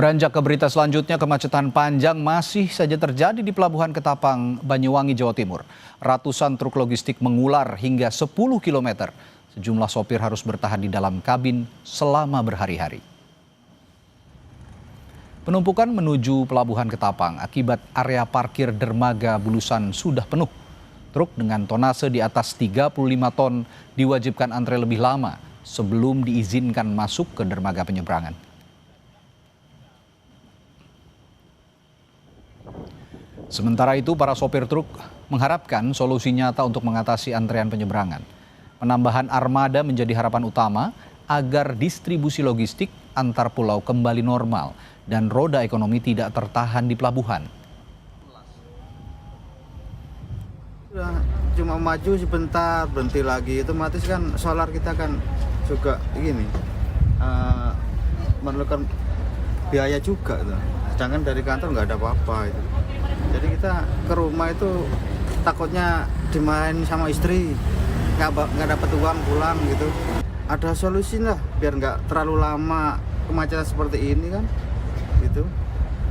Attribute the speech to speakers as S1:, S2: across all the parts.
S1: Beranjak ke berita selanjutnya, kemacetan panjang masih saja terjadi di Pelabuhan Ketapang, Banyuwangi, Jawa Timur. Ratusan truk logistik mengular hingga 10 km. Sejumlah sopir harus bertahan di dalam kabin selama berhari-hari. Penumpukan menuju Pelabuhan Ketapang akibat area parkir dermaga Bulusan sudah penuh. Truk dengan tonase di atas 35 ton diwajibkan antre lebih lama sebelum diizinkan masuk ke dermaga penyeberangan. Sementara itu, para sopir truk mengharapkan solusi nyata untuk mengatasi antrean penyeberangan. Penambahan armada menjadi harapan utama agar distribusi logistik antar pulau kembali normal dan roda ekonomi tidak tertahan di pelabuhan.
S2: Cuma maju sebentar, berhenti lagi, otomatis kan solar kita kan juga gini, memerlukan biaya juga tuh. Sedangkan dari kantor nggak ada apa-apa itu. Jadi kita ke rumah itu takutnya dimarahin sama istri, nggak dapat uang pulang gitu. Ada solusi lah biar nggak terlalu lama kemacetan seperti ini kan, gitu.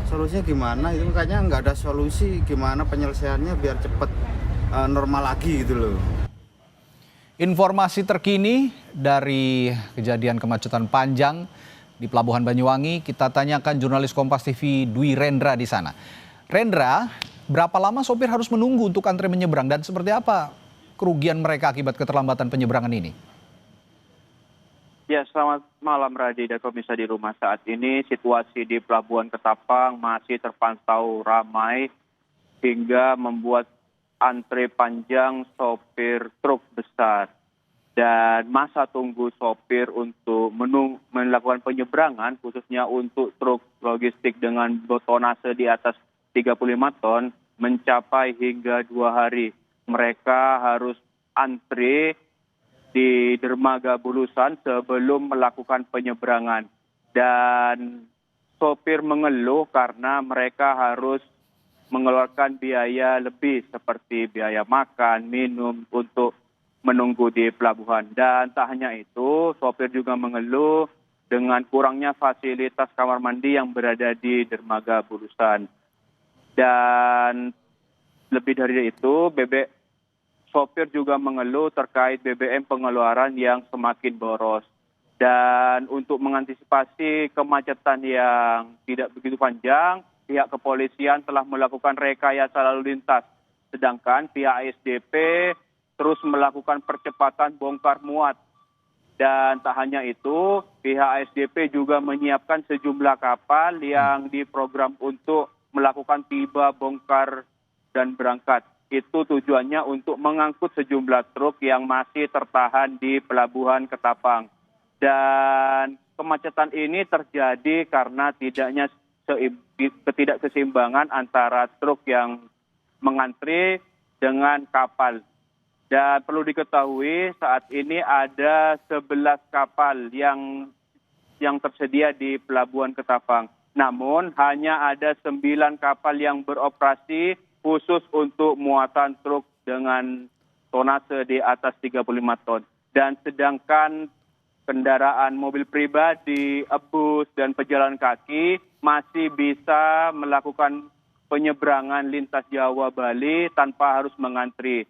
S2: Solusinya gimana? Itu makanya nggak ada solusi gimana penyelesaiannya biar cepet normal lagi gitu loh.
S1: Informasi terkini dari kejadian kemacetan panjang di Pelabuhan Banyuwangi, kita tanyakan jurnalis Kompas TV Dwi Rendra di sana. Rendra, berapa lama sopir harus menunggu untuk antre menyeberang dan seperti apa kerugian mereka akibat keterlambatan penyeberangan ini?
S3: Ya, selamat malam Radhi dan pemirsa di rumah. Saat ini situasi di Pelabuhan Ketapang masih terpantau ramai hingga membuat antre panjang sopir truk besar. Dan masa tunggu sopir untuk melakukan penyeberangan, khususnya untuk truk logistik dengan tonase di atas 35 ton, mencapai hingga 2 hari. Mereka harus antre di dermaga Bulusan sebelum melakukan penyeberangan. Dan sopir mengeluh karena mereka harus mengeluarkan biaya lebih seperti biaya makan, minum untuk menunggu di pelabuhan. Dan tak hanya itu, sopir juga mengeluh dengan kurangnya fasilitas kamar mandi yang berada di dermaga Bulusan. Dan lebih dari itu, sopir juga mengeluh terkait BBM pengeluaran yang semakin boros. Dan untuk mengantisipasi kemacetan yang tidak begitu panjang, pihak kepolisian telah melakukan rekayasa lalu lintas. Sedangkan pihak ASDP terus melakukan percepatan bongkar muat. Dan tak hanya itu, pihak ASDP juga menyiapkan sejumlah kapal yang diprogram untuk melakukan tiba, bongkar, dan berangkat. Itu tujuannya untuk mengangkut sejumlah truk yang masih tertahan di Pelabuhan Ketapang. Dan kemacetan ini terjadi karena ketidakseimbangan antara truk yang mengantri dengan kapal. Dan perlu diketahui saat ini ada 11 kapal yang tersedia di Pelabuhan Ketapang. Namun hanya ada 9 kapal yang beroperasi khusus untuk muatan truk dengan tonase di atas 35 ton. Dan sedangkan kendaraan mobil pribadi, bus, dan pejalan kaki masih bisa melakukan penyeberangan lintas Jawa Bali tanpa harus mengantri.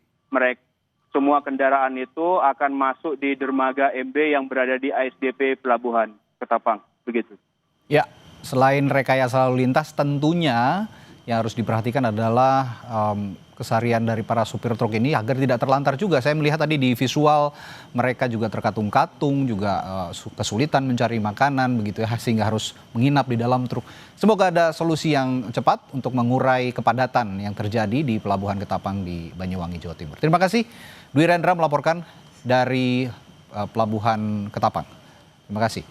S3: Semua kendaraan itu akan masuk di dermaga MB yang berada di ASDP Pelabuhan Ketapang. Begitu.
S1: Ya, selain rekayasa lalu lintas, tentunya yang harus diperhatikan adalah keseharian dari para supir truk ini agar tidak terlantar juga. Saya melihat tadi di visual mereka juga terkatung-katung, juga kesulitan mencari makanan begitu ya, sehingga harus menginap di dalam truk. Semoga ada solusi yang cepat untuk mengurai kepadatan yang terjadi di Pelabuhan Ketapang di Banyuwangi, Jawa Timur. Terima kasih Dwi Rendra melaporkan dari Pelabuhan Ketapang. Terima kasih.